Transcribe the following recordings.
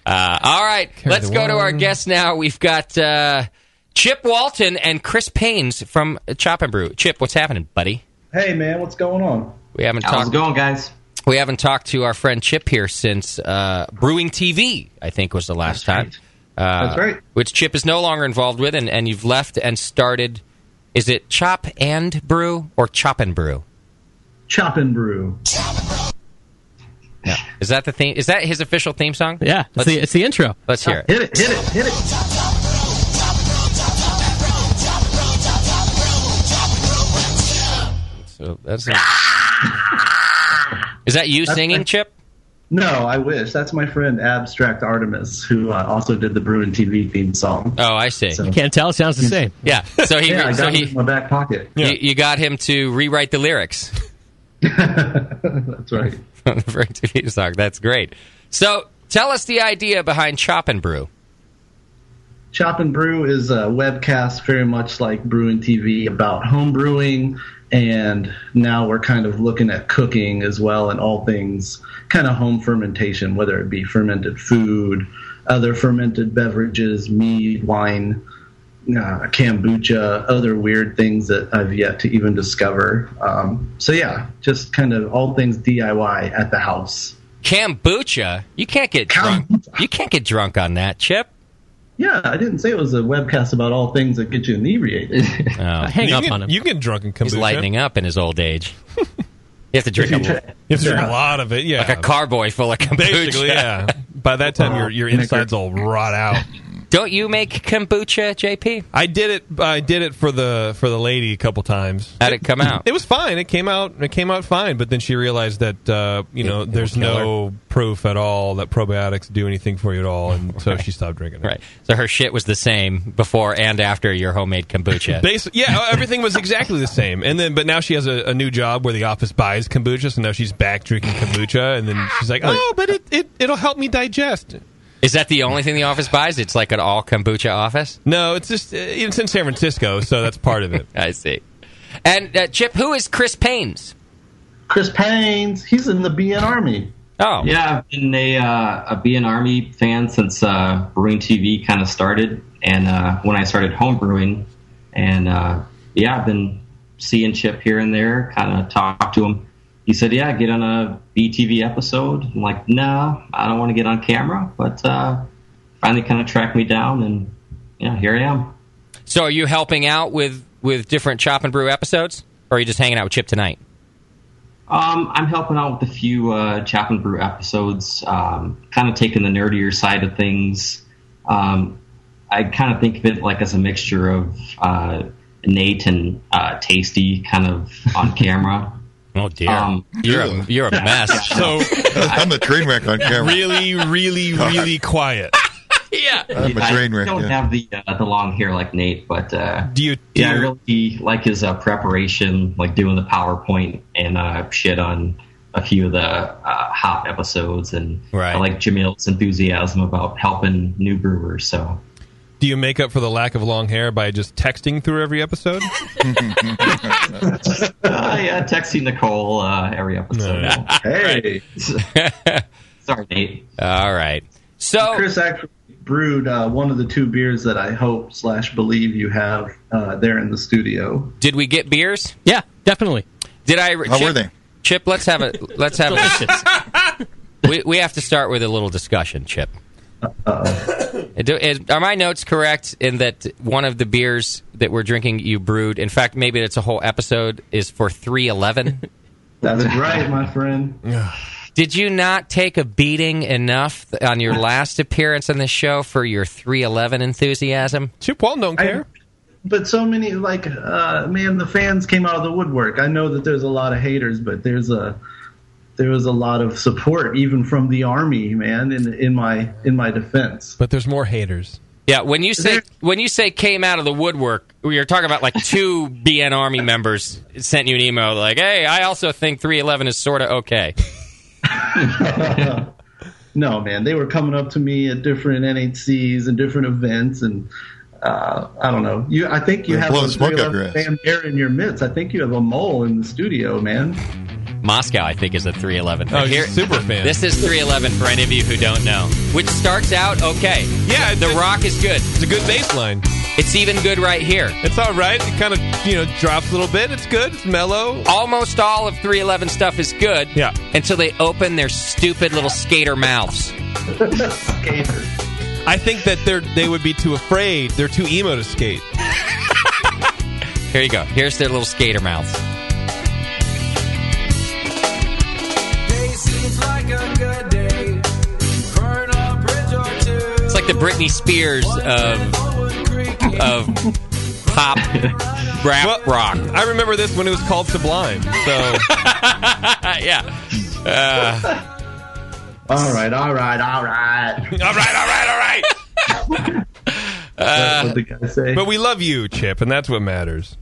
All right, let's go to our guests now. We've got Chip Walton and Chris Paynes from Chop Brew. Chip, what's happening, buddy? Hey, man, what's going on? How's it going, guys? We haven't talked to our friend Chip here since Brewing TV, I think was the last time. That's right. Which Chip is no longer involved with, and you've left and started, is it Chop and Brew or Chop and Brew? Chop and Brew. No. Is that the theme? Is that his official theme song? Yeah, it's the intro. Let's hear it. Hit it. So that's Is that you singing, Chip? No, I wish. That's my friend Abstract Artemis, who also did the Brewing TV theme song. Oh, I see. You can't tell. It sounds the same. Yeah. So he, I got him in my back pocket. You got him to rewrite the lyrics. That's right. On the Brewing TV song. That's great. So tell us the idea behind Chop and Brew. Chop and Brew is a webcast very much like Brewing TV about home brewing, and now we're kind of looking at cooking as well and all things kind of home fermentation, whether it be fermented food, other fermented beverages, mead, wine, kombucha, other weird things that I've yet to even discover. So yeah, just kind of all things DIY at the house. Kombucha? You can't get drunk. You can't get drunk on that, Chip. Yeah, I didn't say it was a webcast about all things that get you inebriated. Hang up on him. You get drunk in kombucha. He's lightening up in his old age. You have to drink a lot of it, yeah. Like a carboy full of kombucha. Basically, yeah. By that time, your insides all rot out. Don't you make kombucha, JP? I did it for the lady a couple times. How'd it come out? It was fine. It came out fine. But then she realized that there's no proof at all that probiotics do anything for you at all, and so she stopped drinking it. Right. So her shit was the same before and after your homemade kombucha. Yeah, everything was exactly the same. But now she has a new job where the office buys kombucha, so now she's back drinking kombucha, and then she's like, "Oh, but it'll help me digest." Is that the only thing the office buys? It's like an all kombucha office? No, it's just it's in San Francisco, so that's part of it. I see. And Chip, who is Chris Paynes? Chris Paynes, he's in the BN Army. Oh, yeah, I've been a BN Army fan since Brewing TV kind of started, and when I started homebrewing, and I've been seeing Chip here and there, kind of talk to him. He said, yeah, get on a BTV episode. I'm like, no, I don't want to get on camera. But finally kind of tracked me down, and here I am. So are you helping out with different Chop and Brew episodes? Or are you just hanging out with Chip tonight? I'm helping out with a few Chop and Brew episodes, kind of taking the nerdier side of things. I kind of think of it like as a mixture of Nate and Tasty kind of on camera. Oh dear, you're a mess. So I'm a train wreck on camera. Really, really, really quiet. Yeah, I'm a train wreck. I don't have the long hair like Nate, but I do really like his preparation, like doing the PowerPoint and shit on a few of the hop episodes, and right. I like Jamil's enthusiasm about helping new brewers. So. Do you make up for the lack of long hair by just texting through every episode? Yeah, texting Nicole every episode. Hey. Sorry, Nate. All right. So Chris actually brewed one of the two beers that I hope/believe you have there in the studio. Did we get beers? Yeah, definitely. Did I? How were they? Chip, let's have a. We have to start with a little discussion, Chip. Are my notes correct in that one of the beers that we're drinking you brewed, in fact, maybe it's a whole episode, is for 311? That's right, my friend. Did you not take a beating enough on your last appearance on this show for your 311 enthusiasm? Chip Walton don't care. But so many, man, the fans came out of the woodwork. I know that there's a lot of haters, but there was a lot of support, even from the Army, man, in my defense. But there's more haters. Yeah, when you say came out of the woodwork, you're talking about like two BN Army members sent you an email like, hey, I also think 311 is sort of okay. No, man, they were coming up to me at different NHCs and different events, and I don't know. I think you have a 311 fan there in your midst. I think you have a mole in the studio, man. Moscow, I think, is a 311. Oh, he's a super fan. This is 311 for any of you who don't know. Which starts out okay. Yeah, the rock is good. It's a good bass line. It's even good right here. It's all right. It kind of, drops a little bit. It's good. It's mellow. Almost all of 311 stuff is good. Yeah. Until they open their stupid little skater mouths. Skater. I think that they would be too afraid. They're too emo to skate. Here you go. Here's their little skater mouths. It's like the Britney Spears of pop rap rock. I remember this when it was called Sublime. So yeah. All right. What the guy say? But we love you, Chip, and that's what matters.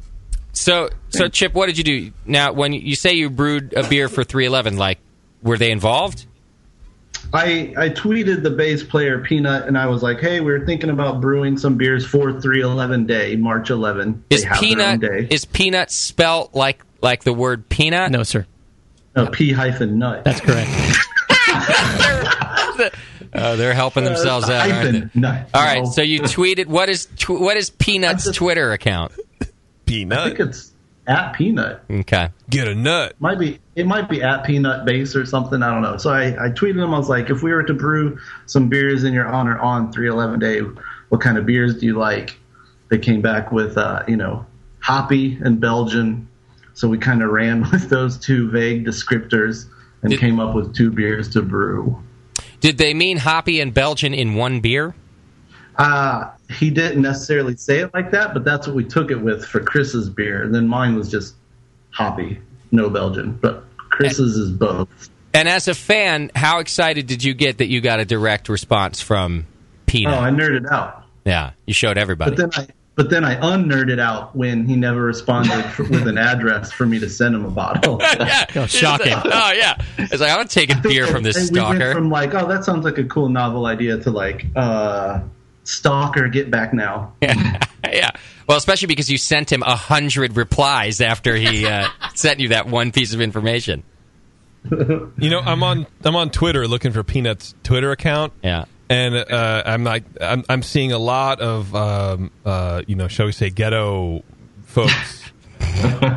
So Chip, what did you do? Now, when you say you brewed a beer for 311, like, were they involved? I tweeted the bass player Peanut, and I was like, "Hey, we're thinking about brewing some beers for 311 Day, March 11. Is peanut spelt like the word peanut? No, sir. No, P-nut. That's correct. They're helping themselves out, aren't they? Nut. All right, so you tweeted. What is Peanut's Twitter account? Peanut. I think it's at Peanut. Okay. Get a nut. It might be at Peanut Base or something. I don't know. So I tweeted him. I was like, if we were to brew some beers in your honor on 311 Day, what kind of beers do you like? They came back with hoppy and Belgian. So we kind of ran with those two vague descriptors and came up with two beers to brew. Did they mean hoppy and Belgian in one beer? He didn't necessarily say it like that, but that's what we took it with for Chris's beer. And then mine was just hoppy, no Belgian. But Chris's is both. And as a fan, how excited did you get that you got a direct response from Peanut? Oh, I nerded out. Yeah, you showed everybody. But then I unnerded out when he never responded with an address for me to send him a bottle. Yeah. Oh, shocking. Oh, yeah. It's like, I'm taking beer from this we stalker. went from that sounds like a cool novel idea to stalker, get back now. Yeah. Well, especially because you sent him 100 replies after he sent you that one piece of information. I'm on Twitter looking for Peanut's Twitter account. Yeah. And I'm seeing a lot of shall we say ghetto folks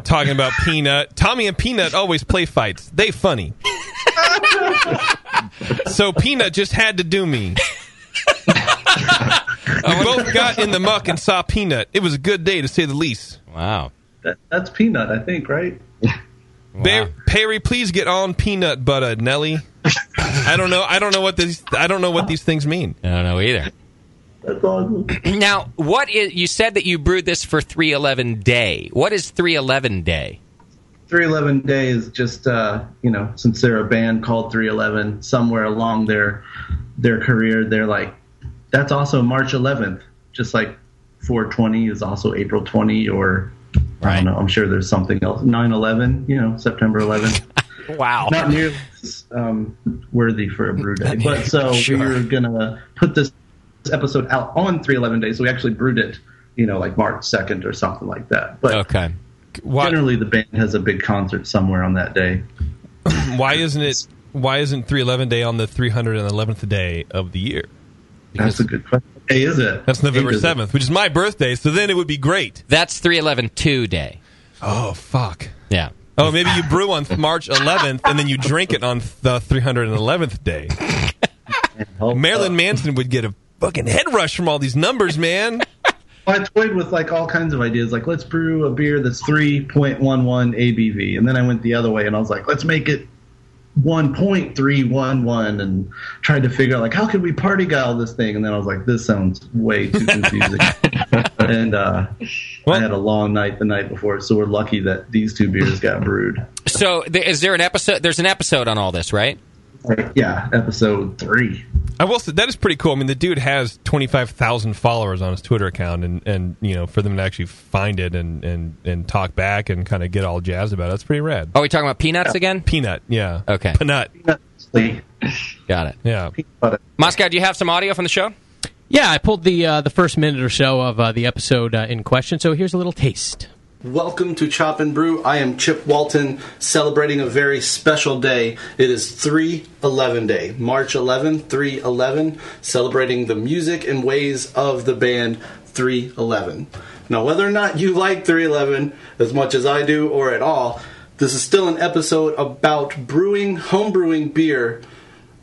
talking about Peanut. Tommy and Peanut always play fights. They funny. So Peanut just had to do me. We both got in the muck and saw Peanut. It was a good day to say the least. Wow. That's Peanut, I think, right? Wow. Perry, please get on peanut butter, Nelly. I don't know what these things mean. I don't know either. That's awesome. Now, you said that you brewed this for 311 Day. What is 311 Day? 311 Day is just since they're a band called 311, somewhere along their career, they're like, that's also March 11th, just like 420 is also April 20, or I don't know. I'm sure there's something else. 9/11, September 11th. Wow. Not nearly worthy for a brew day. But so we were going to put this episode out on 311 Day, so we actually brewed it, like March 2nd or something like that. But okay. Generally the band has a big concert somewhere on that day. Why isn't 311 Day on the 311th day of the year? That's a good question. Hey, is it? That's November 7th, which is my birthday, so then it would be great. That's 311 Day. Oh, fuck. Yeah. Oh, maybe you brew on March 11th, and then you drink it on the 311th day. Marilyn Manson would get a fucking head rush from all these numbers, man. I toyed with all kinds of ideas, like let's brew a beer that's 3.11 ABV, and then I went the other way, and I was like, let's make it 1.311, and tried to figure out how could we party guile this thing, and then I was like, this sounds way too confusing. And I had a long night the night before, so we're lucky that these two beers got brewed. So is there an episode? There's an episode on all this, right? Yeah, episode 3. I will say that is pretty cool. I mean, the dude has 25,000 followers on his Twitter account, and for them to actually find it and talk back and kind of get all jazzed about it, that's pretty rad. Are we talking about Peanuts again? Peanut, yeah. Okay. Peanut. Got it. Yeah. Moscow, do you have some audio from the show? Yeah, I pulled the first minute or so of the episode in question, so here's a little taste. Welcome to Chop and Brew. I am Chip Walton, celebrating a very special day. It is 3/11 Day, March 11, 3/11, celebrating the music and ways of the band 311. Now, whether or not you like 311 as much as I do or at all, this is still an episode about brewing, homebrewing beer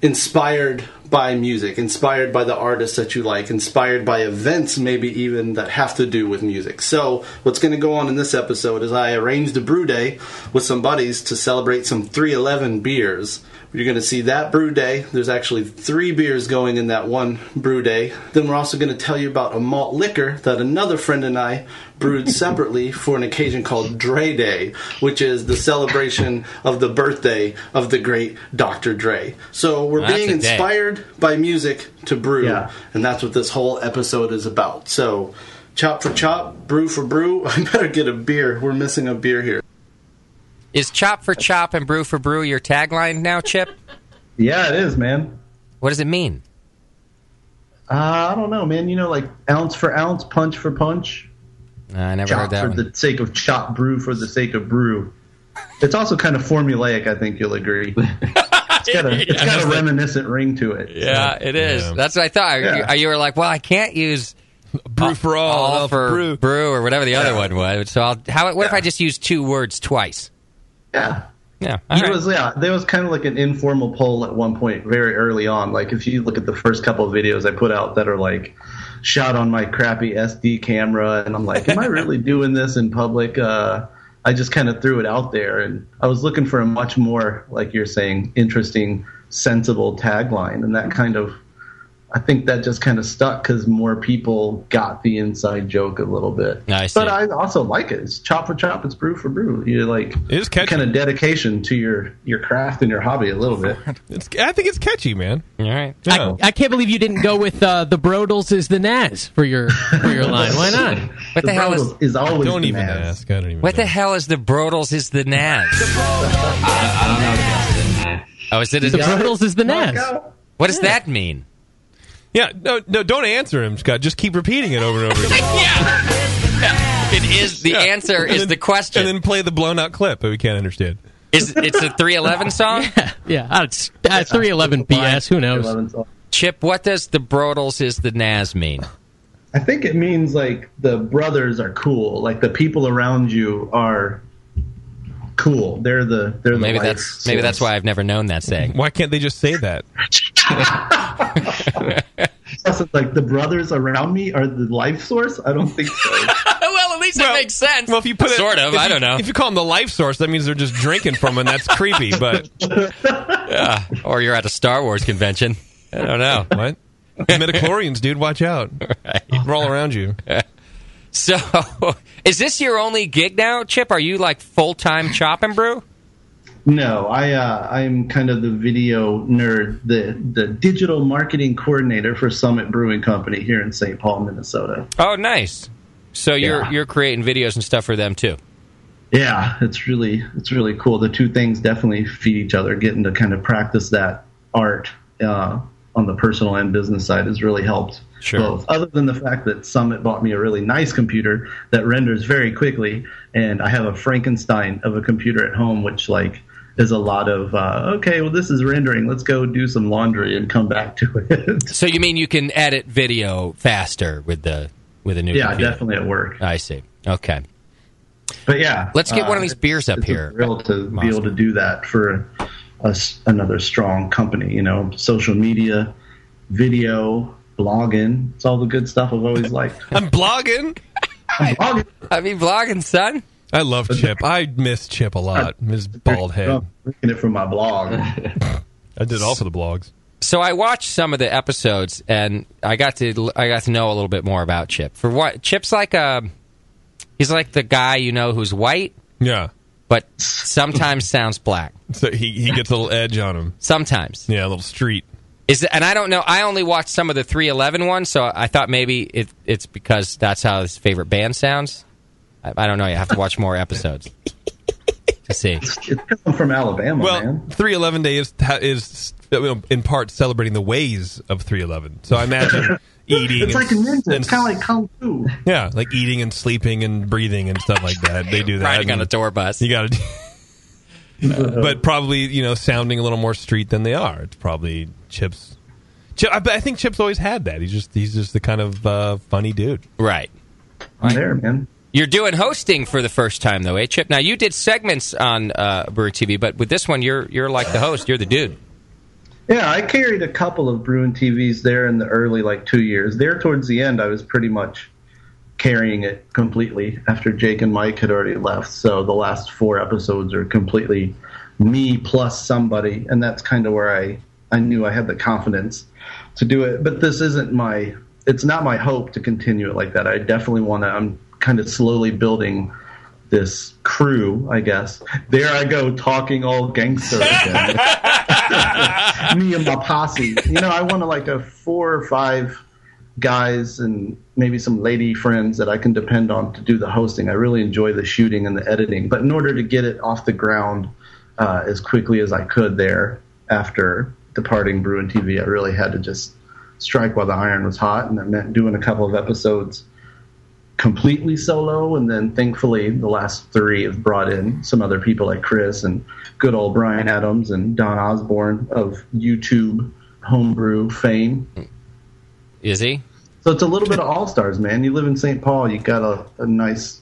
inspired by music, inspired by the artists that you like, inspired by events maybe even that have to do with music. So what's going to go on in this episode is I arranged a brew day with some buddies to celebrate some 311 beers. You're going to see that brew day. There's actually 3 beers going in that one brew day. Then we're also going to tell you about a malt liquor that another friend and I brewed separately for an occasion called Dre Day, which is the celebration of the birthday of the great Dr. Dre. So we're being inspired by music to brew, and that's what this whole episode is about. So chop for chop, brew for brew. I better get a beer. We're missing a beer here. Is chop for chop and brew for brew your tagline now, Chip? Yeah, it is, man. What does it mean? I don't know, man. You know, like ounce for ounce, punch for punch. I never heard that for one. the sake of chop, brew for the sake of brew. It's also kind of formulaic, I think you'll agree. It's got a reminiscent ring to it. Yeah, so. It is. Yeah. That's what I thought. Yeah. You were like, well, I can't use brew for all for brew or whatever the other one was. So what if I just use 2 words twice? Yeah. Yeah. There was kind of like an informal poll at one point very early on. Like if you look at the first couple of videos I put out that are like shot on my crappy SD camera, and I'm like, am I really doing this in public? I just kind of threw it out there, and I was looking for a much more, like you're saying, interesting, sensible tagline, and that kind of, I think that just kind of stuck because more people got the inside joke a little bit. I see. But I also like it. It's chop for chop. It's brew for brew. You're like, it's catchy. Kind of dedication to your craft and your hobby a little bit. I think it's catchy, man. All right. Yeah. I can't believe you didn't go with the Brodels is the Naz for your line. Why not? What the hell is always don't the even Naz. ask. I don't even What know. the hell is the Brodels is the Naz? I don't know if that's it. Oh, is it The Brodels is the Naz. What does that mean? Yeah, no, don't answer him, Scott. Just keep repeating it over and over again. It is the answer is the question. And then play the blown out clip that we can't understand. It's a 311 song? Yeah. It's 311 BS. Who knows? Chip, what does the Brodels is the Naz mean? I think it means like the brothers are cool. Like the people around you are cool. They're the Maybe life that's why I've never known that saying. Why can't they just say that? So, like the brothers around me are the life source? I don't think so. Well, at least it makes sense. Well, if you put it, sort of, I don't know. If you call them the life source, that means they're just drinking from them, and that's creepy. But yeah, or you're at a Star Wars convention. I don't know. What? Midichlorians, dude, watch out. Right. Roll around you. So, is this your only gig now, Chip? Are you like full-time Chop and Brew? No, I'm kind of the video nerd, the digital marketing coordinator for Summit Brewing Company here in St. Paul, Minnesota. Oh, nice. So you're creating videos and stuff for them too. Yeah, it's really cool. The two things definitely feed each other. Getting to kind of practice that art on the personal and business side has really helped. Sure. Both. Other than the fact that Summit bought me a really nice computer that renders very quickly, and I have a Frankenstein of a computer at home, which like is a lot of okay, well this is rendering. Let's go do some laundry and come back to it. So you mean you can edit video faster with a new computer? Yeah, definitely at work. I see. Okay. But yeah, let's get one of these beers up here. It's a thrill to be able to do that for another strong company. You know, social media, video, blogging. It's all the good stuff I've always liked. I'm blogging. I mean, blogging, son. I love Chip. I miss Chip a lot. His bald head. I'm reading it from my blog. I did all for the blogs. So I watched some of the episodes, and I got to know a little bit more about Chip. For what? Chip's like he's like the guy who's white. Yeah. But sometimes sounds black. So he gets a little edge on him. Sometimes. Yeah, a little street. And I don't know. I only watched some of the 311 ones, so I thought maybe it's because that's how his favorite band sounds. I don't know. You have to watch more episodes to see. It's because I'm from Alabama, well, man. 311 Day is in part celebrating the ways of 311. So I imagine eating. It's like a ninja. It's kind of like kung fu. Yeah, like eating and sleeping and breathing and stuff like that. They do that. Riding on a tour bus. You got to. But probably sounding a little more street than they are. It's probably Chip's. I think Chip's always had that. He's just the kind of funny dude. Right. I'm there, man. You're doing hosting for the first time, though, eh, Chip? Now, you did segments on Brewer TV, but with this one, you're like the host. You're the dude. Yeah, I carried a couple of Brewing TVs there in the early 2 years. There towards the end, I was pretty much carrying it completely after Jake and Mike had already left. So the last 4 episodes are completely me plus somebody, and that's kind of where I knew I had the confidence to do it. But this isn't it's not my hope to continue it like that. I definitely want to, I'm kind of slowly building this crew, I guess. There I go, talking all gangster again. Me and my posse. I want a 4 or 5 guys and maybe some lady friends that I can depend on to do the hosting. I really enjoy the shooting and the editing. But in order to get it off the ground as quickly as I could there after departing Brewing TV, I really had to just strike while the iron was hot, and that meant doing a couple of episodes completely solo, and then thankfully the last 3 have brought in some other people like Chris and good old Brian Adams and Don Osborne of YouTube homebrew fame. Is he? So it's a little bit of all-stars, man. You live in St. Paul, you got a nice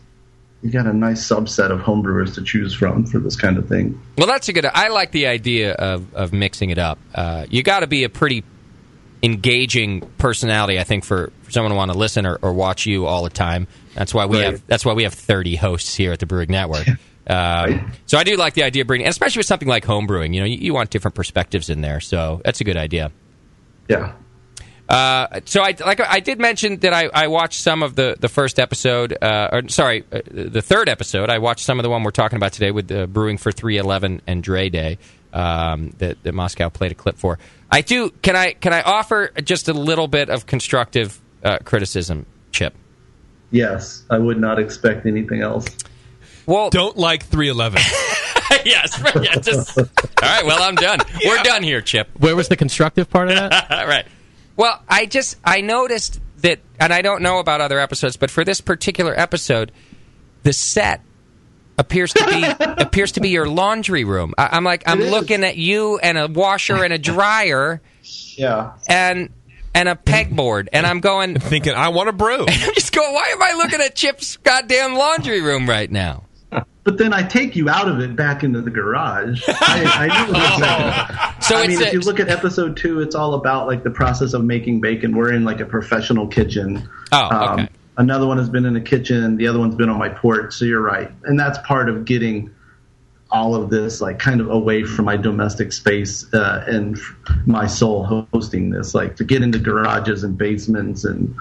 subset of homebrewers to choose from for this kind of thing. Well, that's a good. I like the idea of mixing it up. You got to be a pretty engaging personality, I think, for someone to want to listen or watch you all the time. That's why we have 30 hosts here at the Brewing Network. So I do like the idea of bringing, and especially with something like homebrewing. You want different perspectives in there, so that's a good idea. Yeah. So I did mention that I watched some of the first episode, the third episode. I watched some of the one we're talking about today with the Brewing for 311 and Dre Day that Moscow played a clip for. I do. Can I offer just a little bit of constructive criticism, Chip? Yes, I would not expect anything else. Well, don't like 311. Yes. All right. Well, I'm done. Yeah. We're done here, Chip. Where was the constructive part of that? Right. Well, I noticed that, and I don't know about other episodes, but for this particular episode, the set appears to be your laundry room. I'm looking at you and a washer and a dryer, yeah, and a pegboard, and I'm going thinking I want to brew. And I'm just going, why am I looking at Chip's goddamn laundry room right now? But then I take you out of it back into the garage. I knew so if you look at episode 2, it's all about the process of making bacon. We're in a professional kitchen. Oh, okay. Another one has been in a kitchen. The other one's been on my porch. So you're right, and that's part of getting all of this kind of away from my domestic space and my soul hosting this, to get into garages and basements and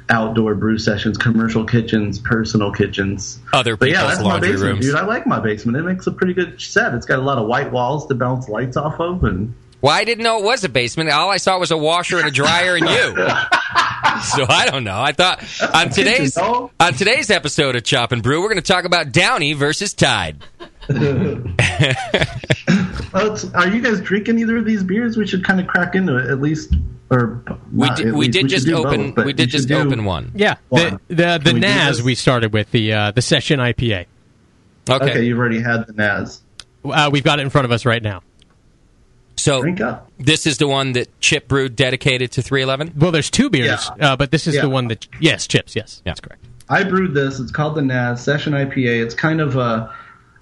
outdoor brew sessions, commercial kitchens, personal kitchens. Other people's that's laundry my basement, rooms. dude. I like my basement. It makes a pretty good set. It's got a lot of white walls to bounce lights off of. And well, I didn't know it was a basement. All I saw was a washer and a dryer and you. So I don't know. I thought on today's episode of Chop and Brew, we're going to talk about Downey versus Tide. Are you guys drinking either of these beers? We should kind of crack into it at least. Or we did just open one. Yeah, the Nez we started with the Session IPA. Okay, you've already had the Nez. We've got it in front of us right now. So this is the one that Chip brewed dedicated to 311? Well, there's 2 beers, but this is the one that Chip's. Yes, that's correct. I brewed this. It's called the Nez Session IPA. It's kind of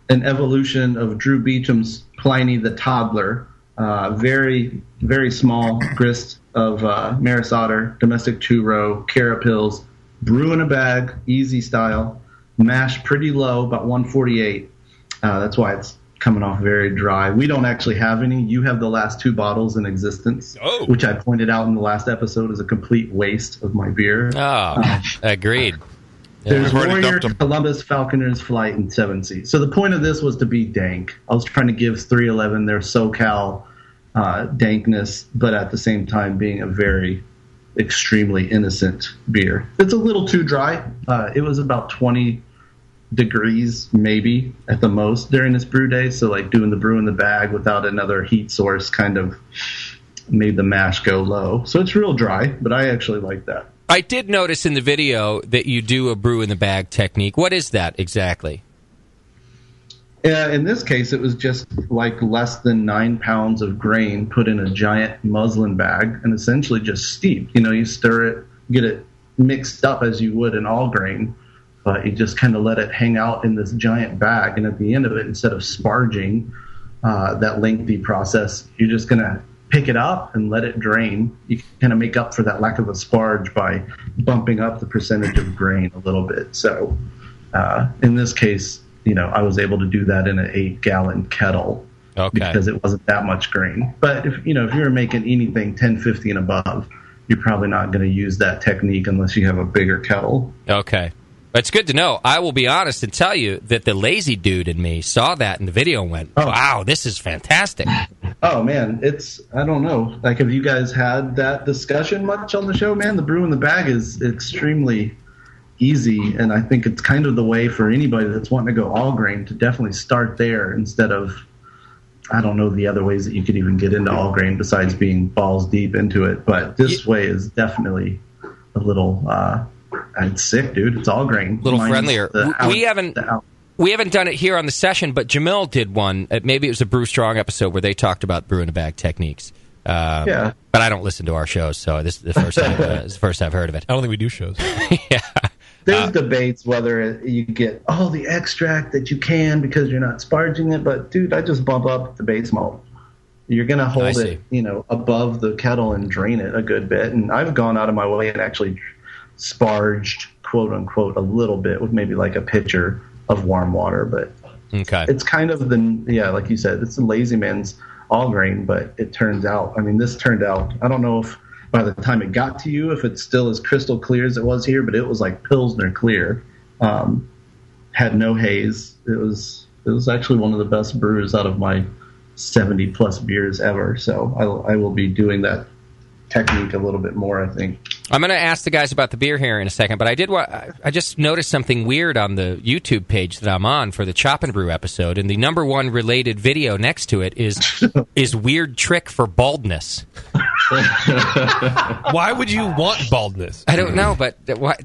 an evolution of Drew Beecham's Pliny the Toddler. Very, very small grist of Maris Otter, domestic 2-row, carapils, brew in a bag, easy style, mash pretty low, about 148. That's why it's coming off very dry. We don't actually have any. You have the last 2 bottles in existence, which I pointed out in the last episode is a complete waste of my beer. Oh, agreed. There's Warrior, Columbus, Falconers, Flight, and 7 Seas. So the point of this was to be dank. I was trying to give 311 their SoCal dankness, but at the same time being a very extremely innocent beer. It's a little too dry. It was about 20 degrees maybe at the most during this brew day. So doing the brew in the bag without another heat source kind of made the mash go low. So it's real dry, but I actually like that. I did notice in the video that you do a brew in the bag technique. What is that exactly? In this case, it was just like less than 9 pounds of grain put in a giant muslin bag and essentially just steeped. You stir it, get it mixed up as you would an all grain, but you just kind of let it hang out in this giant bag. And at the end of it, instead of sparging that lengthy process, you're just going to pick it up and let it drain. You kind of make up for that lack of a sparge by bumping up the percentage of grain a little bit. So in this case, I was able to do that in an 8-gallon kettle because it wasn't that much grain. But if you were making anything 1050 and above, you're probably not going to use that technique unless you have a bigger kettle. Okay. But it's good to know. I will be honest and tell you that the lazy dude in me saw that in the video and went, wow, this is fantastic. Oh, man, I don't know. Like, have you guys had that discussion much on the show, man? The brew in the bag is extremely easy, and I think it's kind of the way for anybody that's wanting to go all grain to definitely start there instead of, I don't know, the other ways that you could even get into all grain besides being balls deep into it. But this way is definitely a little, it's sick, dude. It's all grain. A little friendlier. We haven't done it here on the session, but Jamil did one. Maybe it was a Brew Strong episode where they talked about brew in a bag techniques. Yeah. But I don't listen to our shows, so this is the first time, it's the first I've heard of it. I don't think we do shows. Yeah. There's debates whether you get the extract that you can because you're not sparging it, but dude, I just bump up the base malt. You're gonna hold it, above the kettle and drain it a good bit. And I've gone out of my way and actually sparged, quote unquote, a little bit with maybe like a pitcher of warm water. But it's kind of like you said, it's the lazy man's all grain. But it turns out, this turned out. I don't know if by the time it got to you, if it's still as crystal clear as it was here, but it was like Pilsner clear. Had no haze. It was actually one of the best brews out of my 70 plus beers ever. So I will be doing that technique a little bit more, I think. I'm going to ask the guys about the beer here in a second, but I just noticed something weird on the YouTube page that I'm on for the Chop and Brew episode, and the number one related video next to it is weird trick for baldness. Why would you want baldness? I don't know, but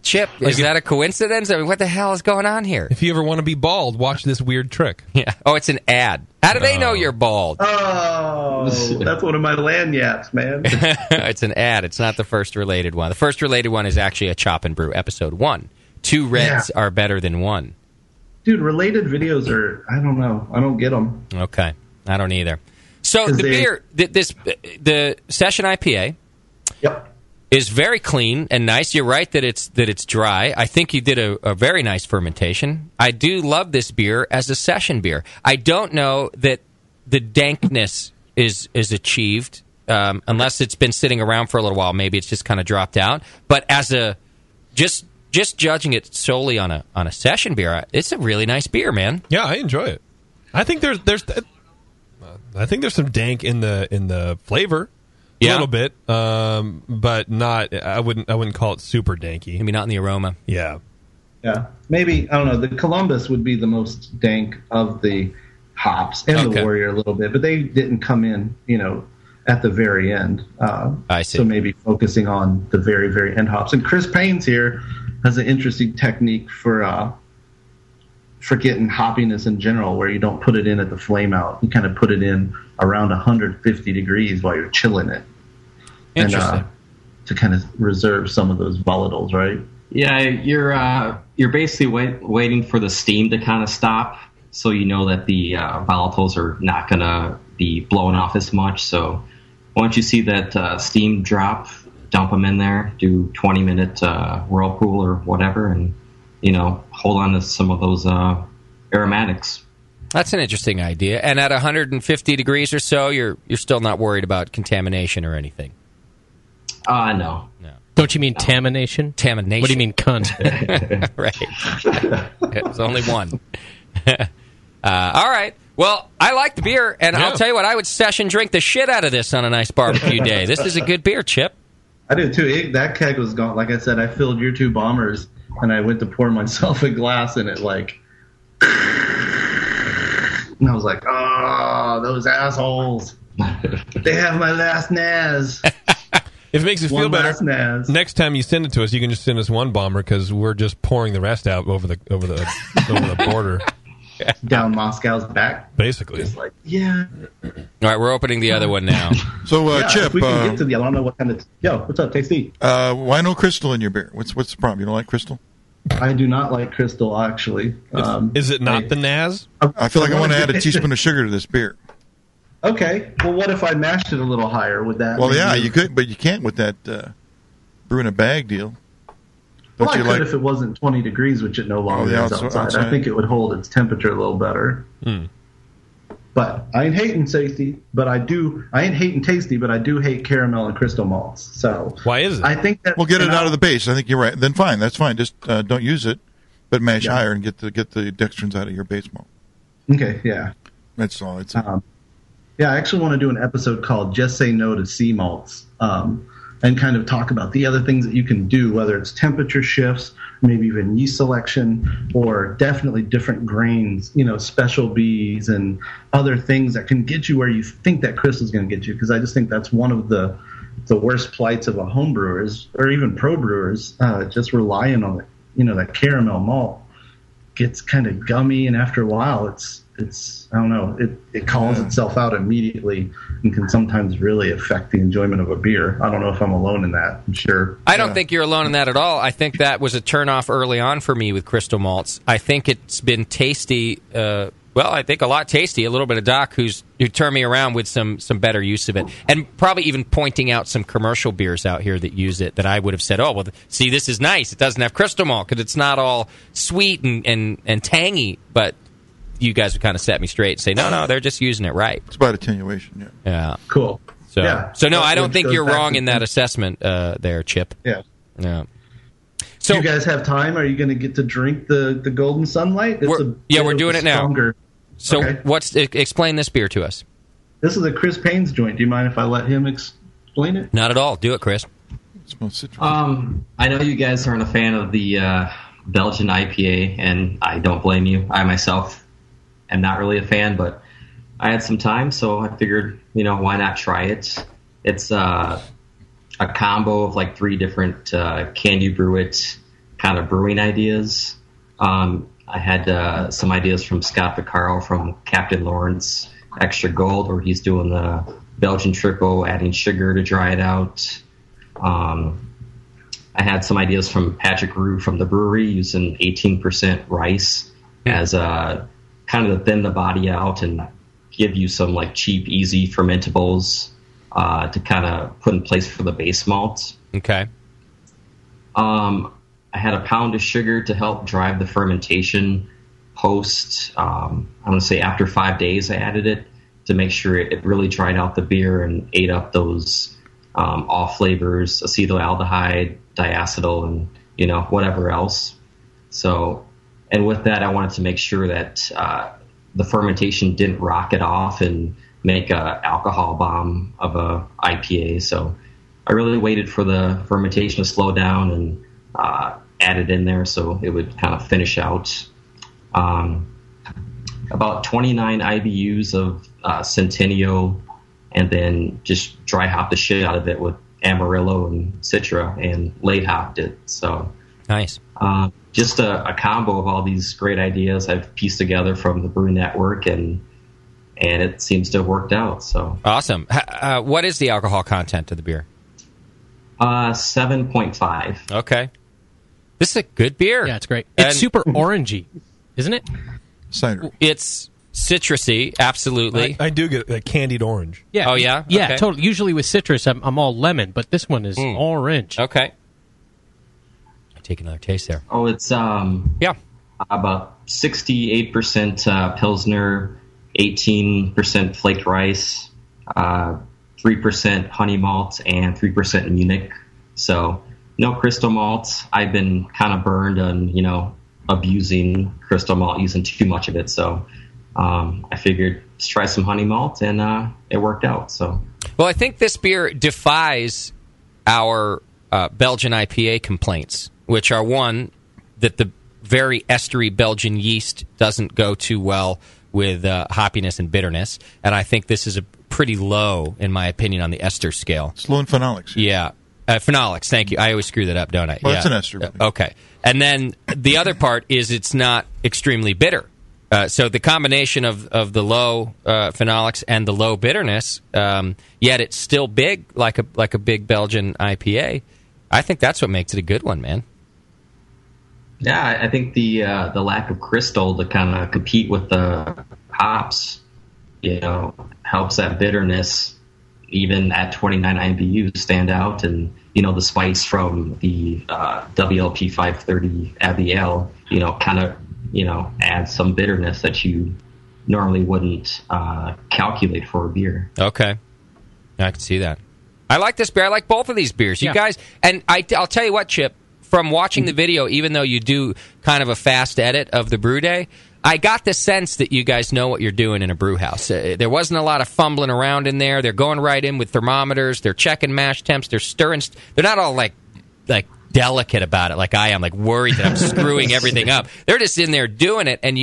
Chip, is that a coincidence? What the hell is going on here? If you ever want to be bald, watch this weird trick. Yeah. Oh, it's an ad. How do they know you're bald? Oh, that's one of my lanyards, man. It's an ad. It's not the first related one. The first related one is actually a Chop and Brew episode 1. 2 reds are better than 1. Dude, related videos are, I don't know. I don't get them. Okay. I don't either. So the beer, the Session IPA, is very clean and nice. You're right that it's dry. I think you did a very nice fermentation. I do love this beer as a session beer. I don't know that the dankness is achieved unless it's been sitting around for a little while. Maybe it's just kind of dropped out. But as a just judging it solely on a session beer, it's a really nice beer, man. Yeah, I enjoy it. I think there's some dank in the flavor. A little bit, but not. I wouldn't call it super danky. Maybe not in the aroma. Yeah. Maybe, I don't know. The Columbus would be the most dank of the hops, and the Warrior a little bit, but they didn't come in, at the very end. I see. So maybe focusing on the very, very end hops. And Chris Paynes here has an interesting technique for getting hoppiness in general, where you don't put it in at the flame out. You kind of put it in around 150 degrees while you're chilling it. Interesting. And, to kind of reserve some of those volatiles, right? Yeah, you're basically waiting for the steam to kind of stop, so you know that the volatiles are not going to be blowing off as much. So once you see that steam drop, dump them in there, do 20-minute whirlpool or whatever, and hold on to some of those aromatics. That's an interesting idea. And at 150 degrees or so, you're still not worried about contamination or anything. No. Don't you mean tamination? Tamination. What do you mean cunt? Right. It's only one. All right. Well, I like the beer, and I'll tell you what, I would session drink the shit out of this on a nice barbecue day. This is a good beer, Chip. I do, too. That keg was gone. Like I said, I filled your 2 bombers, and I went to pour myself a glass, and it and I was like, oh, those assholes. They have my last Naz. If it makes you feel One better, last Naz. next time you send it to us, you can just send us one bomber because we're just pouring the rest out over the border. Down Moscow's back. Basically. It's like, yeah. All right, we're opening the other one now. So, Yeah, Chip, if we can get to the, I don't know what kind of. Yo, what's up, Tasty? why no crystal in your beer? What's the problem? You don't like crystal? I do not like Crystal, actually. Is it not the Naz? I feel like I want to add a teaspoon of sugar to this beer. Okay. Well, what if I mashed it a little higher? Would that? Well, yeah, maybe- you could, but you can't with that brew in a bag deal. Well, I you could like? if it wasn't 20 degrees, which it no longer yeah, is outside. outside. I think it would hold its temperature a little better. But I ain't hating tasty, but I do. I ain't hating tasty, but I do hate caramel and crystal malts. So Why is it? I think that We'll get it out of the base. I think you're right. Then fine, that's fine. Just don't use it, but mash higher and get the dextrins out of your base malt. Okay, yeah. That's all. It's Yeah, I actually want to do an episode called "Just Say No to Sea Malts," and kind of talk about the other things that you can do, whether it's temperature shifts, maybe even yeast selection, or definitely different grains, special bees and other things that can get you where you think that crystal is going to get you. Because I just think that's one of the worst plights of a home brewers or even pro brewers, just relying on that caramel malt gets kind of gummy, and after a while it's I don't know, it calls itself out immediately and can sometimes really affect the enjoyment of a beer. I don't know if I'm alone in that. I'm sure. I don't think you're alone in that at all. I think that was a turnoff early on for me with crystal malts. I think it's been tasty. I think a lot tasty. A little bit of Doc who turned me around with some better use of it, and probably even pointing out some commercial beers out here that use it that I would have said, oh well, see, this is nice. It doesn't have crystal malt because it's not all sweet and tangy, but. You guys would kind of set me straight and say, no, they're just using it right. It's about attenuation, Yeah. Cool. So, Yeah. so no, I don't Which think goes you're back wrong to- in that assessment there, Chip. Yeah. Yeah. Do So you guys have time? Are you going to get to drink the Golden Sunlight? We're doing it now. Stronger. So Okay. explain this beer to us. This is a Chris Paynes joint. Do you mind if I let him explain it? Not at all. Do it, Chris. It smells citrus. I know you guys aren't a fan of the Belgian IPA, and I don't blame you. I myself am not really a fan, but I had some time, so I figured, why not try it? It's a combo of like 3 different can you brew it kind of brewing ideas. I had some ideas from Scott Picaro from Captain Lawrence Extra Gold, where he's doing the Belgian triple, adding sugar to dry it out. I had some ideas from Patrick Roux from the brewery using 18% rice as a kind of to thin the body out and give you some like cheap, easy fermentables to kind of put in place for the base malt. Okay. I had a pound of sugar to help drive the fermentation post. I'm going to say after 5 days I added it to make sure it really dried out the beer and ate up those off flavors, acetaldehyde, diacetyl, and whatever else. So, and with that, I wanted to make sure that the fermentation didn't rocket off and make a alcohol bomb of a IPA. So I really waited for the fermentation to slow down and added in there so it would kind of finish out. About 29 IBUs of Centennial, and then just dry hop the shit out of it with Amarillo and Citra and late hopped it. So nice. Just a combo of all these great ideas I've pieced together from the Brew Network, and it seems to have worked out. So awesome. What is the alcohol content of the beer? 7.5. Okay. This is a good beer. Yeah, it's great. It's super orangey, isn't it? Cider. It's citrusy, absolutely. I do get a candied orange. Yeah. Oh, yeah? Yeah, Okay. totally. Usually with citrus, I'm all lemon, but this one is orange. Okay. Take another taste there. Oh, it's Yeah. about 68% Pilsner, 18% flaked rice, 3% honey malt, and 3% Munich. So no crystal malt. I've been kind of burned on, abusing crystal malt, using too much of it. So I figured let's try some honey malt, and it worked out. So, well, I think this beer defies our Belgian IPA complaints, which are one, that the very estery Belgian yeast doesn't go too well with hoppiness and bitterness. And I think this is a pretty low, in my opinion, on the ester scale. It's low in phenolics. Yeah. Phenolics, thank you. I always screw that up, don't I? Well, yeah. it's an ester. Okay. And then the other part is it's not extremely bitter. So the combination of the low phenolics and the low bitterness, yet it's still big, like a big Belgian IPA. I think that's what makes it a good one, man. Yeah, I think the lack of crystal to kind of compete with the hops, helps that bitterness, even at 29 IBU, stand out. And, the spice from the WLP 530 Abbey Ale, kind of, adds some bitterness that you normally wouldn't calculate for a beer. Okay. I can see that. I like this beer. I like both of these beers. You guys, and I'll tell you what, Chip, from watching the video, even though you do kind of a fast edit of the brew day, I got the sense that you guys know what you're doing in a brew house. There wasn't a lot of fumbling around in there. They're going right in with thermometers. They're checking mash temps. They're stirring. They're not all like delicate about it like I am, like worried that I'm screwing everything up. They're just in there doing it. And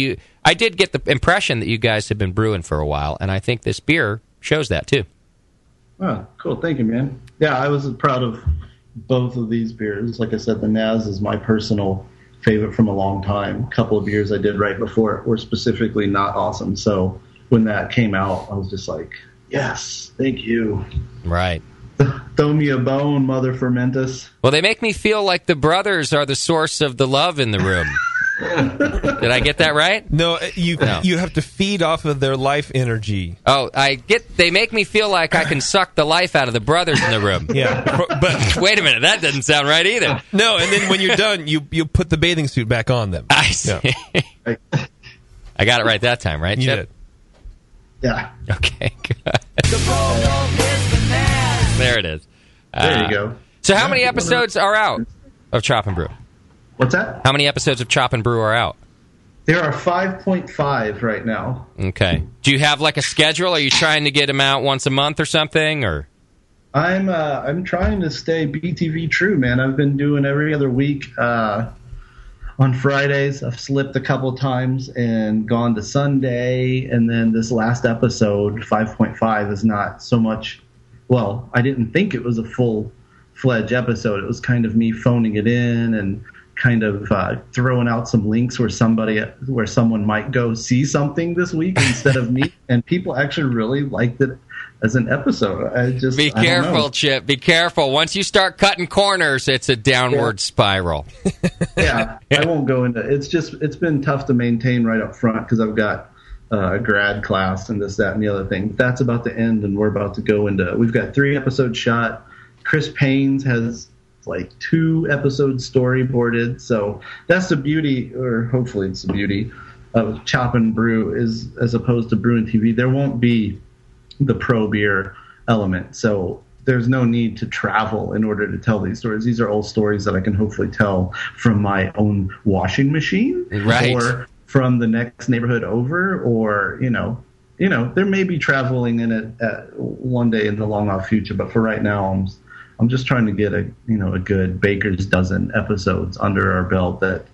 I did get the impression that you guys have been brewing for a while, and I think this beer shows that too. Oh, cool. Thank you, man. Yeah, I was proud of both of these beers. Like I said, the Nez is my personal favorite from a long time. A couple of beers I did right before it were specifically not awesome. So when that came out, I was just like, yes, thank you. Right. Throw me a bone, Mother Fermentus. Well, they make me feel like the brothers are the source of the love in the room. Did I get that right? No, you have to feed off of their life energy. Oh, they make me feel like I can suck the life out of the brothers in the room. Yeah. But wait a minute, that doesn't sound right either. No, and then when you're done, you put the bathing suit back on them. I see. Yeah. I got it right that time, right, You Chip? did. Yeah. Okay, good. There it is. There you go. So how many episodes are out of Chop and Brew? What's that? How many episodes of Chop and Brew are out? There are 5.5 right now. Okay. Do you have like a schedule? Are you trying to get them out once a month or something? Or I'm trying to stay BTV true, man. I've been doing every other week on Fridays. I've slipped a couple times and gone to Sunday, and then this last episode, 5.5, is not so much. Well, I didn't think it was a full-fledged episode. It was kind of me phoning it in and kind of throwing out some links where someone might go see something this week instead of me. And people actually really liked it as an episode. Be careful, Chip. Be careful. Once you start cutting corners, it's a downward spiral. Yeah, I won't go into it. It's been tough to maintain right up front because I've got a grad class and this, that, and the other thing. That's about to end, and we're about to go into. We've got 3 episodes shot. Chris Paynes has like 2 episodes storyboarded, so that's the beauty, or hopefully it's the beauty of Chop and Brew, is as opposed to Brewing TV. There won't be the pro beer element, so there's no need to travel in order to tell these stories. These are old stories that I can hopefully tell from my own washing machine, right, or from the next neighborhood over, or there may be traveling in it one day in the long off future, but for right now I'm just trying to get a good baker's dozen episodes under our belt that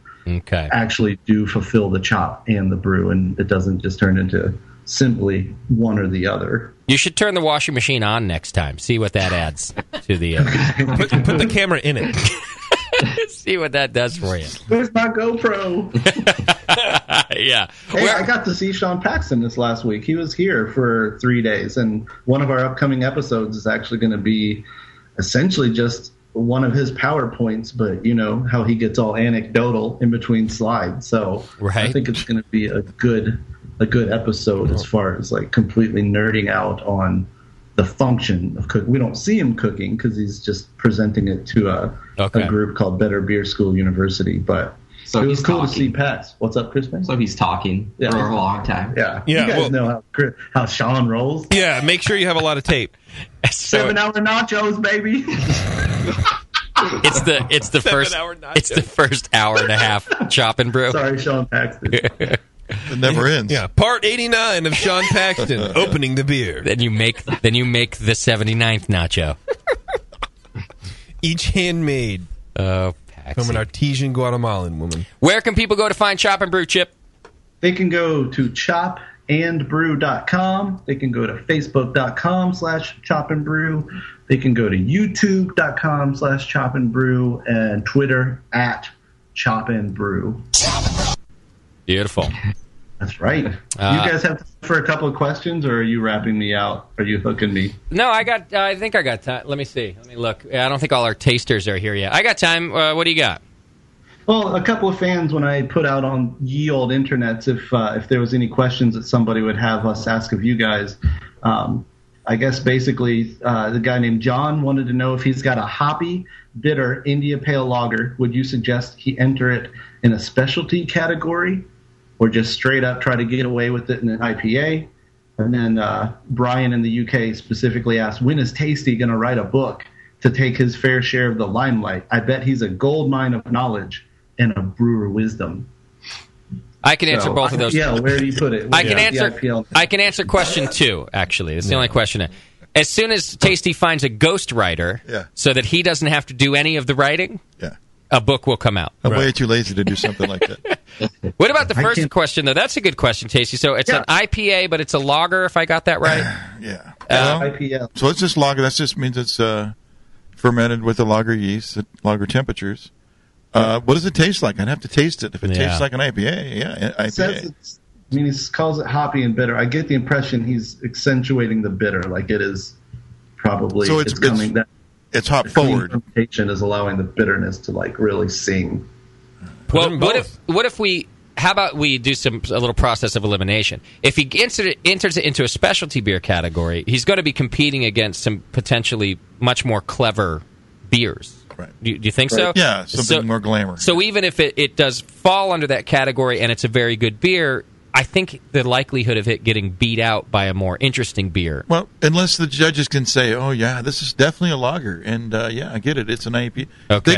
actually do fulfill the chop and the brew, and it doesn't just turn into simply one or the other. You should turn the washing machine on next time. See what that adds to the. Put the camera in it. See what that does for you. Where's my GoPro? Yeah. Hey, I got to see Sean Paxton this last week. He was here for 3 days, and one of our upcoming episodes is actually going to be essentially just one of his PowerPoints, but you know how he gets all anecdotal in between slides. So I think it's going to be a good episode as far as like completely nerding out on the function of cooking. We don't see him cooking because he's just presenting it to a group called Better Beer School University. But so it was cool to see Pax. What's up, Chris Paynes? So he's talking for a long time. Yeah. You guys know how Sean rolls. Yeah, make sure you have a lot of tape. 7-hour nachos, baby. It's the first hour and a half Chop and Brew. Sorry, Sean Paxton. It never ends. Yeah, part 89 of Sean Paxton opening the beer. Then you make the 79th nacho. Each handmade. Oh, from an artesian Guatemalan woman. Where can people go to find Chop and Brew, Chip? They can go to chopkbr.com. chopandbrew.com. They can go to facebook.com/chopandbrew. They can go to youtube.com/chopandbrew and Twitter @chopandbrew. Beautiful. That's right. You guys have time for a couple of questions, or are you wrapping me out? Are you hooking me? No, I think I got time. Let me see. Let me look. I don't think all our tasters are here yet. I got time. What do you got? Well, a couple of fans, when I put out on ye old internets, if there was any questions that somebody would have us ask of you guys, I guess basically the guy named John wanted to know if he's got a hoppy, bitter India Pale Lager, would you suggest he enter it in a specialty category or just straight up try to get away with it in an IPA? And then Brian in the UK specifically asked, when is Tasty going to write a book to take his fair share of the limelight? I bet he's a gold mine of knowledge and a brewer wisdom. I can answer both of those. Yeah, where do you put it? I can answer question 2, actually. It's the only question. As soon as Tasty finds a ghostwriter so that he doesn't have to do any of the writing, a book will come out. I'm way too lazy to do something like that. What about the first question, though? That's a good question, Tasty. So it's an IPA, but it's a lager, if I got that right? IPA. So it's just lager. That just means it's fermented with the lager yeast at lager temperatures. What does it taste like? I'd have to taste it. If it tastes like an IPA, IPA. He calls it hoppy and bitter. I get the impression he's accentuating the bitter, like it is probably. So it's hop forward. Fermentation is allowing the bitterness to really sing. Well, what if we? How about we do a little process of elimination? If he enters it into a specialty beer category, he's going to be competing against some potentially much more clever beers. Right. Do you think so? Yeah, something more glamour. So even if it does fall under that category and it's a very good beer, I think the likelihood of it getting beat out by a more interesting beer. Well, unless the judges can say, "Oh yeah, this is definitely a lager," and I get it, it's an IPA. Okay.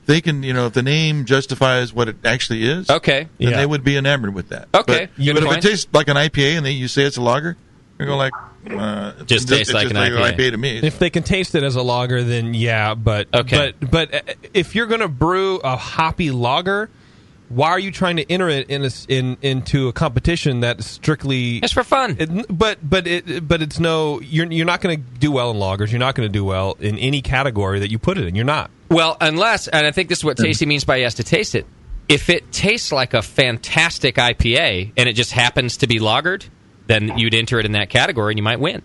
They can, if the name justifies what it actually is, then they would be enamored with that. Okay, but if it tastes like an IPA and you say it's a lager, you're going just tastes like an IPA to me. If they can taste it as a lager, then but if you're going to brew a hoppy lager, why are you trying to enter it into a competition that's strictly it's for fun? But it's you're not going to do well in lagers. You're not going to do well in any category that you put it in. You're not. Well, unless, and I think this is what Tasty means by he has to taste it. If it tastes like a fantastic IPA and it just happens to be lagered, then you'd enter it in that category and you might win.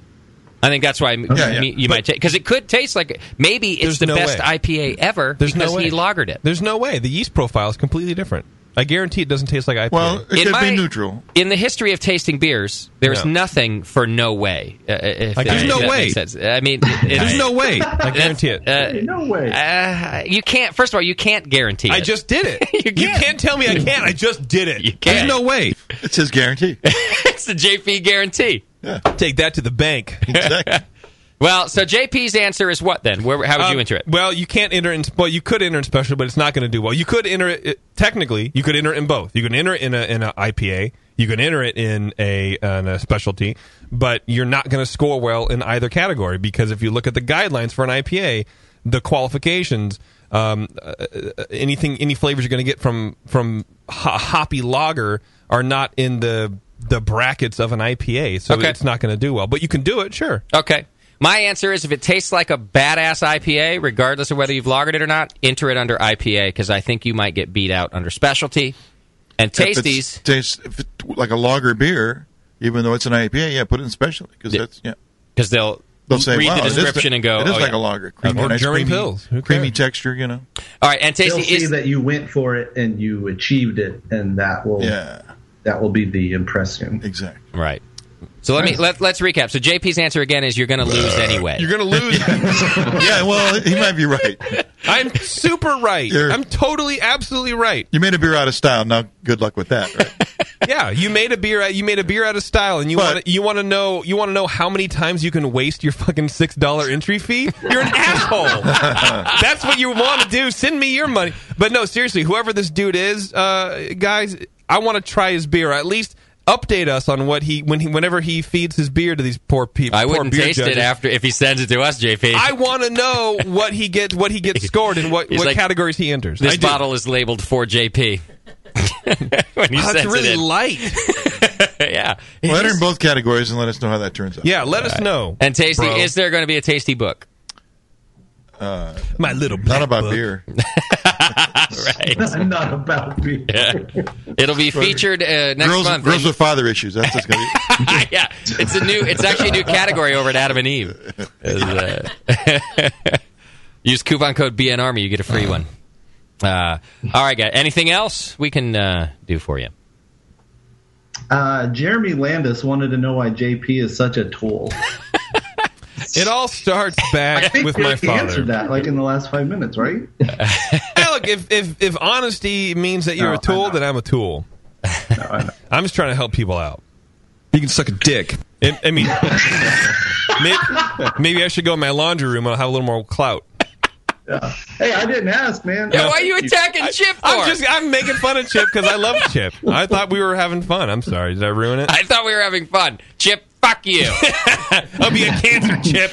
I think that's why you might take, because it could taste like maybe it's the best IPA ever because he lagered it. There's no way. The yeast profile is completely different. I guarantee it doesn't taste like IPA. Well, it could be neutral. In the history of tasting beers, there's nothing for no way. There's no way. I mean, there's no way. I guarantee it. No way. You can't. First of all, you can't guarantee it. I just did it. You can't tell me I can't. I just did it. You can't. There's no way. It's his guarantee. It's the JP guarantee. Yeah. Take that to the bank. Exactly. Well, so JP's answer is what then? How would you enter it? Well, you can't enter in. Well, you could enter in special, but it's not going to do well. You could enter it technically. You could enter it in both. You can enter it in an IPA. You can enter it in a specialty, but you're not going to score well in either category because if you look at the guidelines for an IPA, the qualifications, any flavors you're going to get from hoppy lager are not in the brackets of an IPA, so it's not going to do well. But you can do it, sure. Okay. My answer is if it tastes like a badass IPA, regardless of whether you've lagered it or not, enter it under IPA because I think you might get beat out under specialty. And Tasties if it's like a lager beer, even though it's an IPA, put it in specialty because they'll say, read the description and go, it is like a lager, German pills, creamy texture, All right, and Tasty they'll see that you went for it and you achieved it, and that will be the impression. Exactly. Right. So let's recap. So JP's answer again is you're going to lose anyway. You're going to lose. Yeah, well, he might be right. I'm super right. I'm totally, absolutely right. You made a beer out of style. Now, good luck with that. Right? Yeah, you made a beer out of style, and you want to know how many times you can waste your fucking $6 entry fee. You're an asshole. That's what you want to do. Send me your money. But no, seriously, whoever this dude is, guys, I want to try his beer. At least update us on what whenever he feeds his beer to these poor people. I wouldn't taste judges. it after if he sends it to us, JP. I want to know what he gets scored and what categories he enters. This bottle is labeled for JP. When he that's sends really it in. light. Yeah. Well, enter in both categories and let us know how that turns out. Yeah, let us know. And Tasty, bro. is there going to be a Tasty book? My little Not about book. beer. Right. Not about beer. Yeah. It'll be featured next month. Girls with father issues. That's what's going to be. Yeah, it's actually a new category over at Adam and Eve. Use coupon code BNARMY, you get a free one. All right, guys. Anything else we can do for you? Jeremy Landis wanted to know why JP is such a tool. It all starts back with my he father. answered that like in the last 5 minutes, right? Hey, look, if honesty means that you're a tool, then I'm a tool. I'm just trying to help people out. You can suck a dick. I mean, maybe I should go in my laundry room and I'll have a little more clout. Yeah. Hey, I didn't ask, man. Yeah, why are you attacking Chip for? I'm making fun of Chip because I love Chip. I thought we were having fun. I'm sorry. Did I ruin it? I thought we were having fun. Chip, fuck you. I'll be a cancer, Chip.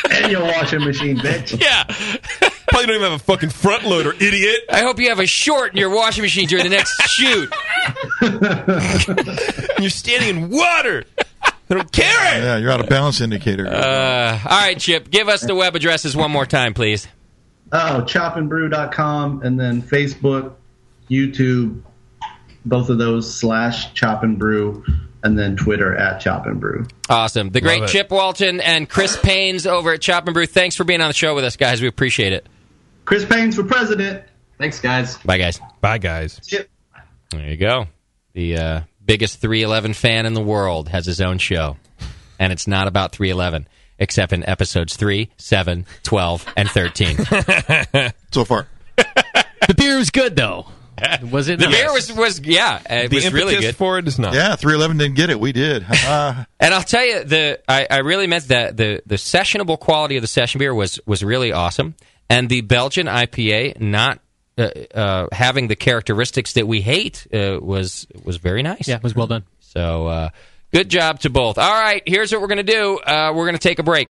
And your washing machine, bitch. Yeah. Probably don't even have a fucking front loader, idiot. I hope you have a short in your washing machine during the next shoot. You're standing in water. I don't care. Yeah, you're out of balance indicator. All right, Chip, give us the web addresses one more time, please. Oh, chopandbrew.com, and then Facebook, YouTube, both of those / Chop and Brew, and then Twitter at Chop and Brew. Awesome. The great Chip Walton and Chris Paynes over at Chop and Brew. Thanks for being on the show with us, guys. We appreciate it. Chris Paynes for president. Thanks, guys. Bye, guys. Bye, guys. Chip. There you go. The biggest 311 fan in the world has his own show, and it's not about 311. Except in episodes 3, 7, 12, and 13. So far. The beer was good, though. Was it? The beer was it was really good. For it is not. Yeah, 311 didn't get it. We did. And I'll tell you, I really meant that the sessionable quality of the session beer was really awesome, and the Belgian IPA not having the characteristics that we hate was very nice. Yeah, it was well done. So good job to both. All right, here's what we're going to do. We're going to take a break.